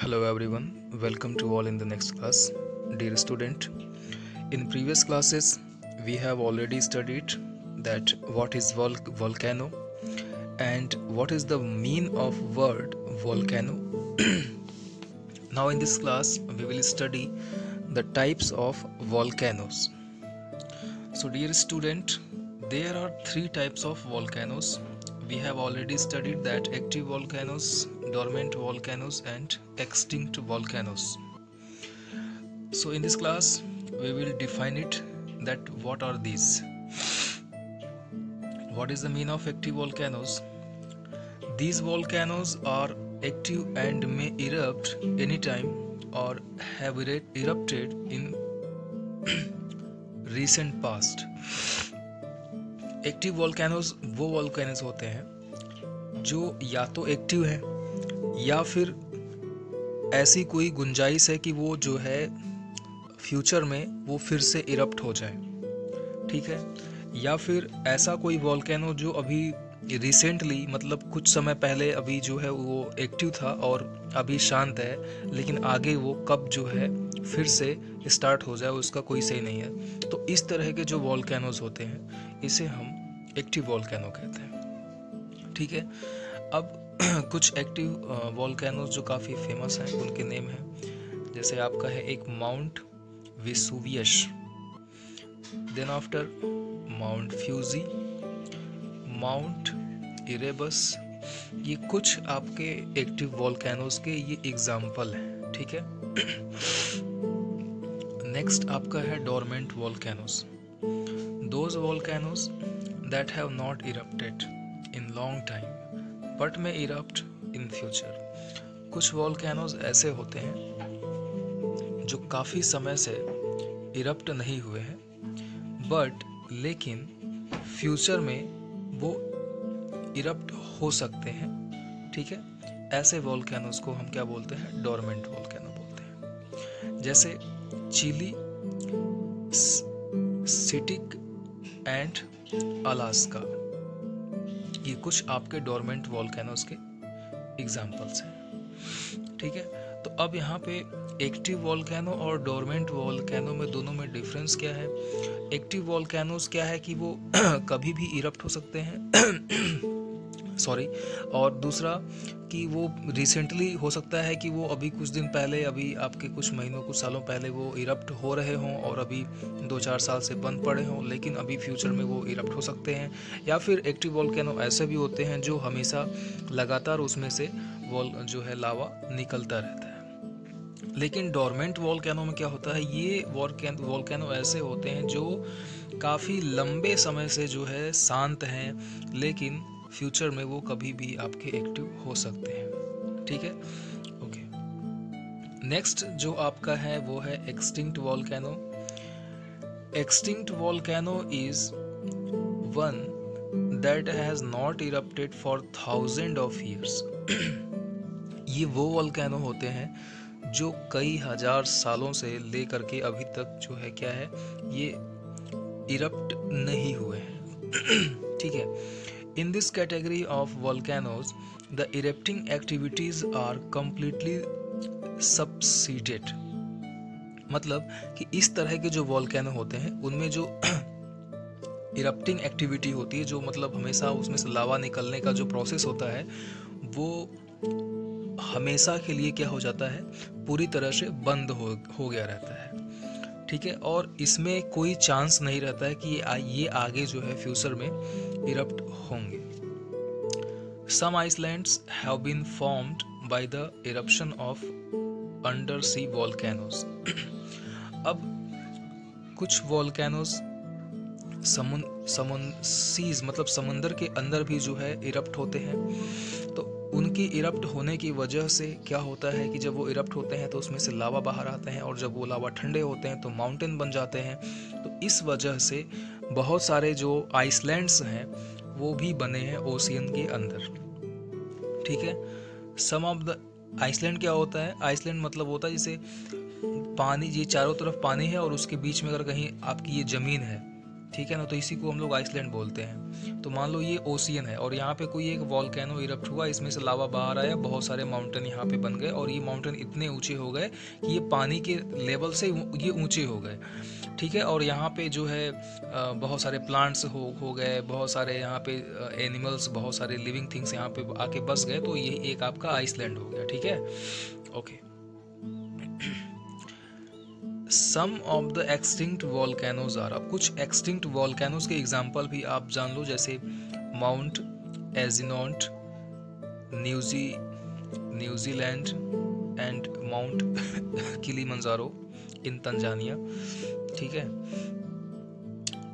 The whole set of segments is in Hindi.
Hello everyone, welcome to all in the next class. Dear student, in previous classes we have already studied that what is volcano and what is the meaning of word volcano. Now in this class we will study the types of volcanoes. So dear student, there are three types of volcanoes. We have already studied that active volcanoes, dormant volcanoes and extinct volcanoes. So in this class we will define it, that what are these. What is the meaning of active volcanoes? These volcanoes are active and may erupt anytime or have erupted in recent past. Active volcanoes वो वोल्केनोज होते हैं जो या तो एक्टिव हैं या फिर ऐसी कोई गुंजाइश है कि वो जो है फ्यूचर में वो फिर से इरप्ट हो जाए, ठीक है। या फिर ऐसा कोई वोल्केनो जो अभी रिसेंटली मतलब कुछ समय पहले अभी जो है वो एक्टिव था और अभी शांत है, लेकिन आगे वो कब जो है फिर से स्टार्ट हो जाए उसका कोई सही नहीं है। तो इस तरह के जो वोल्केनोज होते हैं इसे हम एक्टिव वोल्केनो कहते हैं, ठीक है। अब कुछ एक्टिव वोल्केनोज जो काफ़ी फेमस हैं उनके नेम हैं, जैसे आपका है एक mount Vesuvius, then after mount Fuji, mount Erebus. ये कुछ आपके एक्टिव वोल्केनोज के ये एग्जाम्पल हैं, ठीक है। नेक्स्ट आपका है dormant volcanoes, those volcanoes that have not erupted in long time but may erupt in future. कुछ वोल्केनोज ऐसे होते हैं जो काफ़ी समय से इरप्ट नहीं हुए हैं बट लेकिन फ्यूचर में वो इरप्ट हो सकते हैं, ठीक है। ऐसे वोल्केनोज को हम क्या बोलते हैं? डोरमेंट वोल्केनो बोलते हैं। जैसे चिली, सिटिक एंड अलास्का, ये कुछ आपके डोरमेंट वोल्केनोज के एग्जाम्पल्स हैं, ठीक है। तो अब यहाँ पे एक्टिव वोल्केनो और डोरमेंट वोल्केनो में दोनों में डिफरेंस क्या है? एक्टिव वोल्केनोज क्या है कि वो कभी भी इरप्ट हो सकते हैं सॉरी, और दूसरा कि वो रिसेंटली हो सकता है कि वो अभी कुछ दिन पहले, अभी आपके कुछ महीनों कुछ सालों पहले वो इरप्ट हो रहे हों और अभी 2-4 साल से बंद पड़े हों, लेकिन अभी फ्यूचर में वो इरप्ट हो सकते हैं। या फिर एक्टिव वोल्केनो ऐसे भी होते हैं जो हमेशा लगातार उसमें से जो है लावा निकलता रहता है। लेकिन डोरमेंट वोल्केनो में क्या होता है? ये वोल्केनो ऐसे होते हैं जो काफ़ी लंबे समय से जो है शांत हैं, लेकिन फ्यूचर में वो कभी भी आपके एक्टिव हो सकते हैं, ठीक है। ओके, नेक्स्ट जो आपका है वो है extinct volcano. Extinct volcano is one that has not erupted for thousand of years. ये वो वोल्केनो होते हैं जो कई हजार सालों से लेकर के अभी तक जो है क्या है, ये इरप्ट नहीं हुए हैं, ठीक है। In this category of volcanoes, the erupting activities are completely subsided. मतलब कि इस तरह के जो वोल्केनो होते हैं उनमें जो इरप्टिंग एक्टिविटी होती है, जो मतलब हमेशा उसमें से लावा निकलने का जो प्रोसेस होता है, वो हमेशा के लिए क्या हो जाता है? पूरी तरह से बंद हो गया रहता है, ठीक है। और इसमें कोई चांस नहीं रहता है कि ये आगे जो है फ्यूचर में इरप्ट होंगे। Some islands have been formed by the eruption of undersea volcanoes. अब कुछ वोल्केनोज सीज मतलब समंदर के अंदर भी जो है इरप्ट होते हैं। तो उनके इरप्ट होने की वजह से क्या होता है कि जब वो इरप्ट होते हैं तो उसमें से लावा बाहर आते हैं, और जब वो लावा ठंडे होते हैं तो माउंटेन बन जाते हैं। तो इस वजह से बहुत सारे जो आइसलैंड्स हैं वो भी बने हैं ओशियन के अंदर, ठीक है। सम ऑफ द आइसलैंड क्या होता है? आइसलैंड मतलब होता है जैसे पानी, ये चारों तरफ पानी है और उसके बीच में अगर कहीं आपकी ये ज़मीन है ठीक है ना, तो इसी को हम लोग आइसलैंड बोलते हैं। तो मान लो ये ओशियन है और यहाँ पे कोई एक वॉल्केनो इरप्ट हुआ, इसमें से लावा बाहर आया, बहुत सारे माउंटेन यहाँ पे बन गए और ये माउंटेन इतने ऊंचे हो गए कि ये पानी के लेवल से ये ऊंचे हो गए, ठीक है। और यहाँ पे जो है बहुत सारे प्लांट्स हो गए, बहुत सारे यहाँ पे एनिमल्स, बहुत सारे लिविंग थिंग्स यहाँ पे आके बस गए, तो ये एक आपका आइसलैंड हो गया, ठीक है। Okay, some of the extinct volcanoes are, अब कुछ एक्सटिंक्ट वॉल्केनोज के एग्जाम्पल भी आप जान लो, जैसे Mount Egmont New Zealand and Mount Kilimanjaro in Tanzania, ठीक है।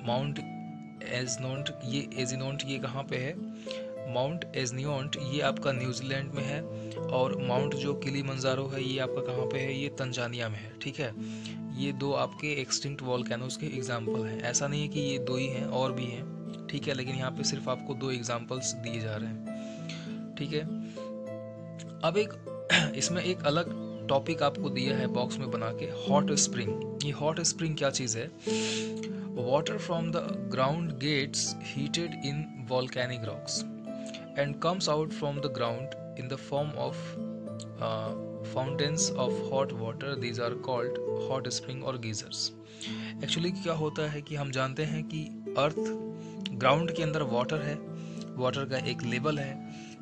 माउंट एजिनोंट ये कहाँ पे है? माउंट एजनियोंट ये आपका न्यूजीलैंड में है, और माउंट जो किलीमंजारो है ये आपका कहाँ पे है? ये तंजानिया में है, ठीक है। ये दो आपके एक्सटिंक्ट वॉल्केनोज के एग्जाम्पल हैं। ऐसा नहीं है कि ये दो ही हैं, और भी हैं, ठीक है, लेकिन यहाँ पे सिर्फ आपको दो एग्जाम्पल्स दिए जा रहे हैं, ठीक है। अब एक इसमें एक अलग टॉपिक आपको दिया है बॉक्स में बना के, हॉट स्प्रिंग। ये हॉट स्प्रिंग क्या चीज़ है? Water from the ground gets heated in volcanic rocks and comes out from the ground in the form of fountains of hot water. These are called hot spring or geysers. Actually क्या होता है कि हम जानते हैं कि अर्थ ग्राउंड के अंदर वाटर है, वाटर का एक लेवल है।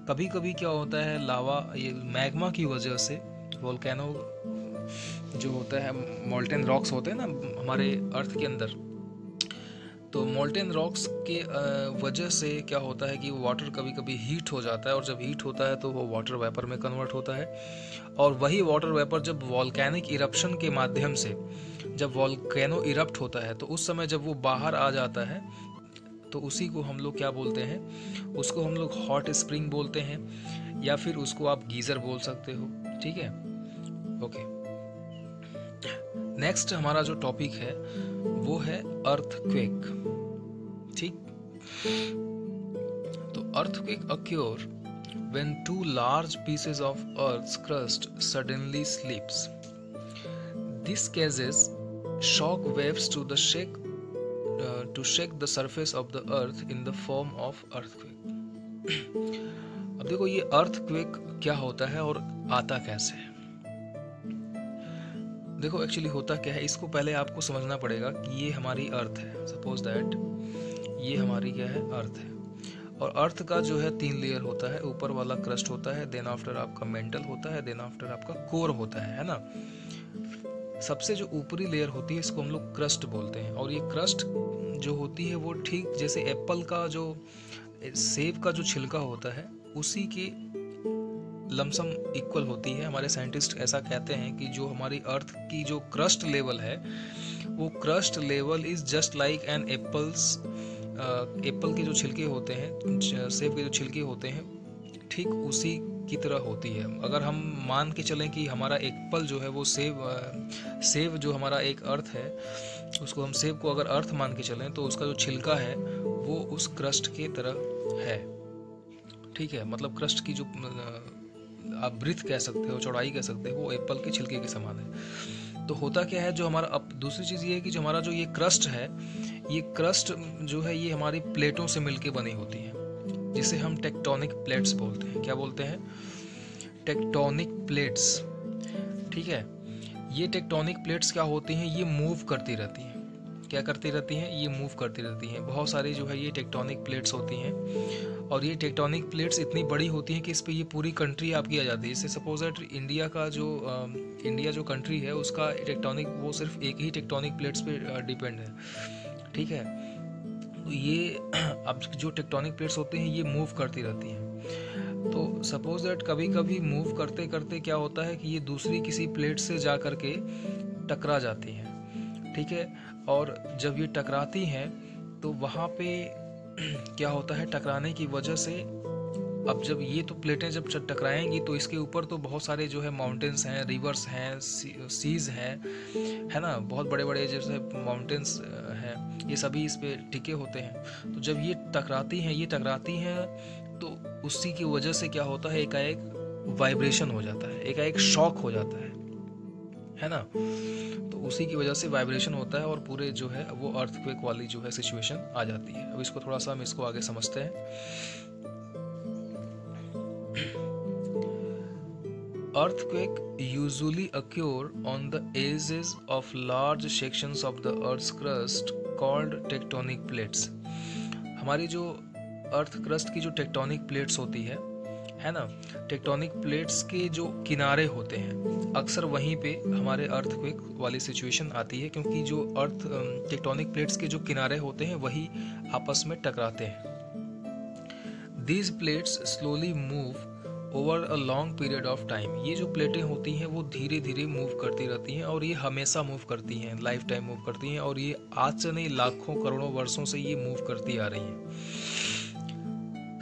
कभी कभी क्या होता है, लावा, ये मैग्मा की वजह से, वोल्केनो जो होता है, मोल्टेन रॉक्स होते हैं ना हमारे अर्थ के अंदर, तो मोल्टेन रॉक्स के वजह से क्या होता है कि वाटर कभी कभी हीट हो जाता है, और जब हीट होता है तो वो वाटर वेपर में कन्वर्ट होता है, और वही वाटर वेपर जब वॉल्केनिक इरप्शन के माध्यम से, जब वॉल्केनो इरप्ट होता है, तो उस समय जब वो बाहर आ जाता है, तो उसी को हम लोग क्या बोलते हैं? उसको हम लोग हॉट स्प्रिंग बोलते हैं, या फिर उसको आप गीज़र बोल सकते हो, ठीक है। ओके, नेक्स्ट हमारा जो टॉपिक है वो है अर्थक्वेक, ठीक। तो earthquake acquire when two large pieces of earth's crust suddenly slips. This causes shock waves to shake the surface of the earth in the form of earthquake. अब देखो ये अर्थक्वेक क्या होता है और आता कैसे है। देखो एक्चुअली होता क्या है, इसको पहले आपको समझना पड़ेगा कि ये हमारी अर्थ है। सपोज दैट ये हमारी क्या है? अर्थ है। और अर्थ का जो है 3 लेयर होता है। ऊपर वाला क्रस्ट होता है, देन आफ्टर आपका मेंटल होता है, देन आफ्टर आपका कोर होता है ना। सबसे जो ऊपरी लेयर होती है इसको हम लोग क्रस्ट बोलते हैं। और ये क्रस्ट जो होती है वो ठीक जैसे एप्पल का जो सेब का जो छिलका होता है उसी के लमसम इक्वल होती है। हमारे साइंटिस्ट ऐसा कहते हैं कि जो हमारी अर्थ की जो क्रस्ट लेवल है वो crust level is just like an apple के जो छिलके होते हैं, सेब के जो छिलके होते हैं, ठीक उसी की तरह होती है। अगर हम मान के चलें कि हमारा एप्पल जो है वो सेब जो हमारा एक अर्थ है, उसको हम सेब को अगर अर्थ मान के चलें तो उसका जो छिलका है वो उस क्रस्ट के तरह है, ठीक है। मतलब क्रस्ट की जो आप ब्रीथ कह सकते हो, चौड़ाई कह सकते हो, वो एप्पल के छिलके के समान है। तो होता क्या है, जो हमारा अब दूसरी चीज़ ये है कि जो हमारा जो ये क्रस्ट है, ये क्रस्ट जो है ये हमारी प्लेटों से मिलके बनी होती है, जिसे हम टेक्टोनिक प्लेट्स बोलते हैं। क्या बोलते हैं? टेक्टोनिक प्लेट्स, ठीक है। ये टेक्टोनिक प्लेट्स क्या होती हैं? ये मूव करती रहती हैं। क्या करती रहती हैं? ये मूव करती रहती हैं। बहुत सारी जो है ये टेक्टोनिक प्लेट्स होती हैं, और ये टेक्टोनिक प्लेट्स इतनी बड़ी होती हैं कि इस पे ये पूरी कंट्री आपकी आ जाती है। जैसे सपोज दैट इंडिया जो कंट्री है उसका टेक्टोनिक वो सिर्फ एक ही टेक्टोनिक प्लेट्स पे डिपेंड है, ठीक है। तो ये अब जो टेक्टोनिक प्लेट्स होते हैं ये मूव करती रहती हैं। तो सपोज दैट कभी कभी मूव करते करते क्या होता है कि ये दूसरी किसी प्लेट से जा कर के टकरा जाती हैं, ठीक है। और जब ये टकराती हैं तो वहाँ पे क्या होता है, टकराने की वजह से अब जब ये तो प्लेटें जब टकराएंगी तो इसके ऊपर तो बहुत सारे जो है माउंटेन्स हैं, रिवर्स हैं, सीज हैं, है ना। बहुत बड़े बड़े जैसे माउंटेन्स हैं, ये सभी इस पे टिके होते हैं। तो जब ये टकराती हैं तो उसी की वजह से क्या होता है, एकाएक वाइब्रेशन हो जाता है, एकाएक शॉक हो जाता है, है ना। तो उसी की वजह से वाइब्रेशन होता है और पूरे जो है वो अर्थक्वेक वाली जो है सिचुएशन आ जाती है। अब इसको थोड़ा सा हम इसको आगे समझते हैं। Earthquake usually occur on the edges of large sections of the Earth's crust called tectonic plates। हमारी जो अर्थ क्रस्ट की जो टेक्टोनिक प्लेट्स होती है ना, टेक्टोनिक प्लेट्स के जो किनारे होते हैं अक्सर वहीं पे हमारे अर्थक्वेक वाली सिचुएशन आती है, क्योंकि जो अर्थ टेक्टोनिक प्लेट्स के जो किनारे होते हैं वही आपस में टकराते हैं। These plates slowly move over a long period of time. ये जो प्लेटें होती हैं वो धीरे धीरे मूव करती रहती हैं और ये हमेशा मूव करती हैं, लाइफ टाइम मूव करती हैं, और ये आज से नहीं लाखों करोड़ों वर्षों से ये मूव करती आ रही हैं।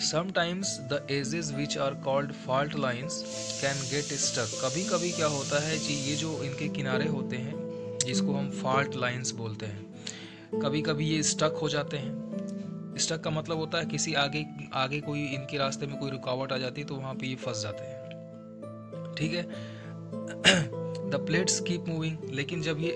Sometimes the edges which are called fault lines can get stuck. कभी कभी क्या होता है कि ये जो इनके किनारे होते हैं जिसको हम फॉल्ट लाइन्स बोलते हैं, कभी कभी ये स्टक हो जाते हैं। स्टक का मतलब होता है किसी आगे कोई इनके रास्ते में कोई रुकावट आ जाती है तो वहां पे ये फंस जाते हैं, ठीक है। द प्लेट्स कीप मूविंग, लेकिन जब ये,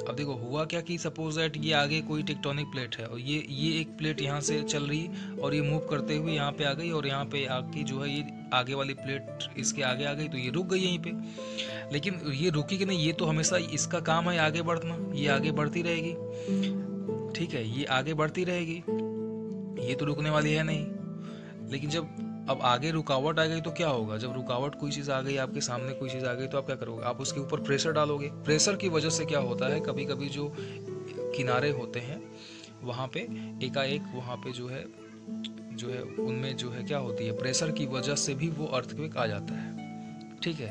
अब देखो हुआ क्या कि सपोज दैट ये आगे कोई टेक्टोनिक प्लेट है और ये एक प्लेट यहाँ से चल रही और ये मूव करते हुए यहाँ पे आ गई और यहाँ पे आके जो है ये आगे वाली प्लेट इसके आगे आ गई तो ये रुक गई यहीं पे। लेकिन ये रुकी कि नहीं, ये तो हमेशा इसका काम है आगे बढ़ना, ये आगे बढ़ती रहेगी, ठीक है, ये आगे बढ़ती रहेगी, ये तो रुकने वाली है नहीं। लेकिन जब अब आगे रुकावट आ गई तो क्या होगा, जब रुकावट कोई चीज़ आ गई आपके सामने, कोई चीज़ आ गई तो आप क्या करोगे, आप उसके ऊपर प्रेशर डालोगे। प्रेशर की वजह से क्या होता है, कभी कभी जो किनारे होते हैं वहाँ पे एकाएक वहाँ पे जो है उनमें जो है क्या होती है, प्रेशर की वजह से भी वो अर्थक्वेक आ जाता है, ठीक है।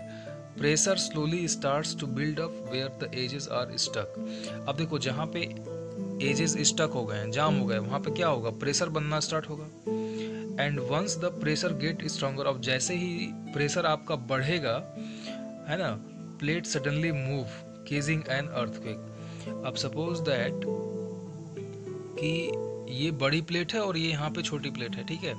Pressure slowly starts to build up where the edges are stuck. अब देखो जहाँ पे एजेस स्टक हो गए हैं, जाम हो गए, वहां पे क्या होगा, प्रेशर बनना स्टार्ट होगा। And once the pressure get stronger, अब जैसे ही प्रेशर आपका बढ़ेगा, है ना, plate suddenly move causing an earthquake. अब सपोज दैट कि ये बड़ी प्लेट है और ये यहाँ पे छोटी प्लेट है, ठीक है।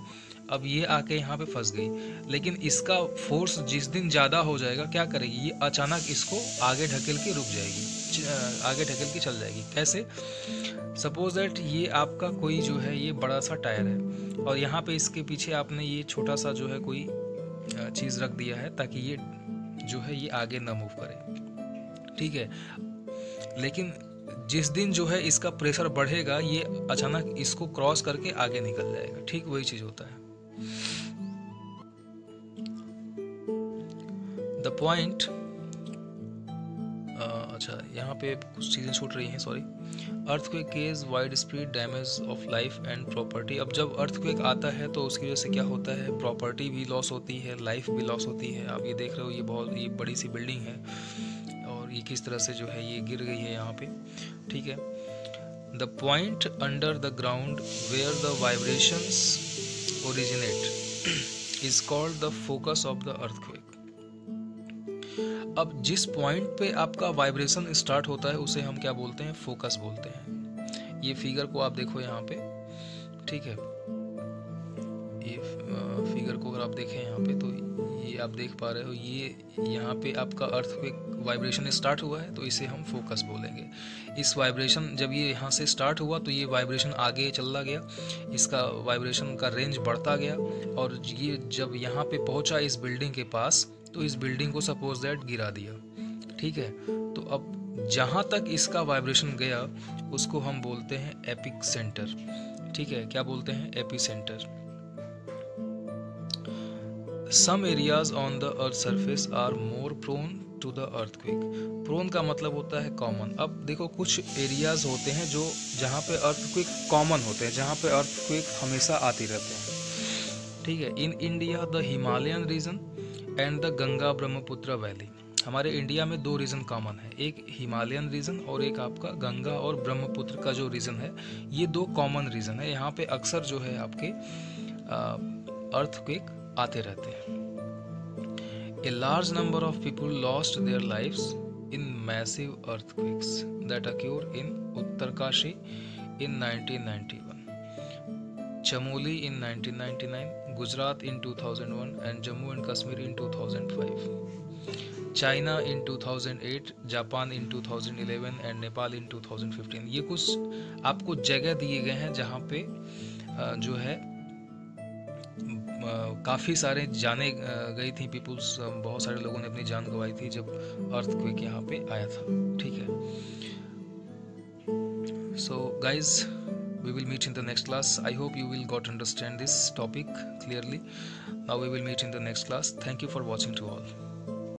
अब ये आके यहाँ पे फंस गई, लेकिन इसका फोर्स जिस दिन ज़्यादा हो जाएगा क्या करेगी, ये अचानक इसको आगे ढकेल के रुक जाएगी, आगे ढकेल के चल जाएगी। कैसे, सपोज दैट ये आपका कोई जो है ये बड़ा सा टायर है और यहाँ पे इसके पीछे आपने ये छोटा सा जो है कोई चीज़ रख दिया है ताकि ये जो है ये आगे ना मूव करे, ठीक है। लेकिन जिस दिन जो है इसका प्रेशर बढ़ेगा ये अचानक इसको क्रॉस करके आगे निकल जाएगा, ठीक वही चीज़ होता है। द पॉइंट, अच्छा यहाँ पे कुछ चीज़ें छूट रही हैं, sorry. Earthquake causes widespread damage of life and property. अब जब अर्थक्वेक आता है तो उसकी वजह से क्या होता है, प्रॉपर्टी भी लॉस होती है, लाइफ भी लॉस होती है। आप ये देख रहे हो ये बड़ी सी बिल्डिंग है और ये किस तरह से जो है ये गिर गई है यहाँ पे, ठीक है। The point under the ground where the vibrations originate is called the focus of the earthquake. अब जिस पॉइंट पे आपका वाइब्रेशन स्टार्ट होता है उसे हम क्या बोलते हैं, फोकस बोलते हैं। ये फिगर को आप देखो यहाँ पे, ठीक है, ये फिगर को अगर आप देखें यहाँ पे तो ये आप देख पा रहे हो, ये यहाँ पे आपका अर्थक्वेक वाइब्रेशन स्टार्ट हुआ है तो इसे हम फोकस बोलेंगे। इस वाइब्रेशन जब ये यहाँ से स्टार्ट हुआ तो ये वाइब्रेशन आगे चलता गया, इसका वाइब्रेशन का रेंज बढ़ता गया और ये जब यहाँ पे पहुँचा इस बिल्डिंग के पास तो इस बिल्डिंग को सपोज दैट गिरा दिया, ठीक है। तो अब जहाँ तक इसका वाइब्रेशन गया उसको हम बोलते हैं एपिक सेंटर, ठीक है। क्या बोलते हैं, epicentre. Some areas on the earth surface are more prone to the earthquake. Prone का मतलब होता है कॉमन। अब देखो कुछ एरियाज होते हैं जो जहाँ पे अर्थक्वेक कॉमन होते हैं, जहाँ पे अर्थक्वेक हमेशा आती रहते हैं, ठीक है। In India the Himalayan region and the Ganga Brahmaputra valley. हमारे इंडिया में दो रीजन कॉमन है, एक हिमालयन रीजन और एक आपका गंगा और ब्रह्मपुत्र का जो रीजन है, ये दो कॉमन रीजन है। यहाँ पे अक्सर जो है आपके अर्थक्वेक आते रहते हैं। A large number of people lost their lives in massive earthquakes that occurred in Uttarkashi in 1991, Chamoli in 1999, Gujarat in 2001 and Jammu and Kashmir in 2005. China in 2008, Japan in 2011 and Nepal in 2015। ये कुछ आपको जगह दिए गए हैं जहाँ पे जो है काफ़ी सारे जाने गई थी पीपुल्स, बहुत सारे लोगों ने अपनी जान गंवाई थी जब अर्थक्वेक यहाँ पे आया था। ठीक है, so guys, we will meet in the next class. I hope you will got understand this topic clearly. Now we will meet in the next class. Thank you for watching to all.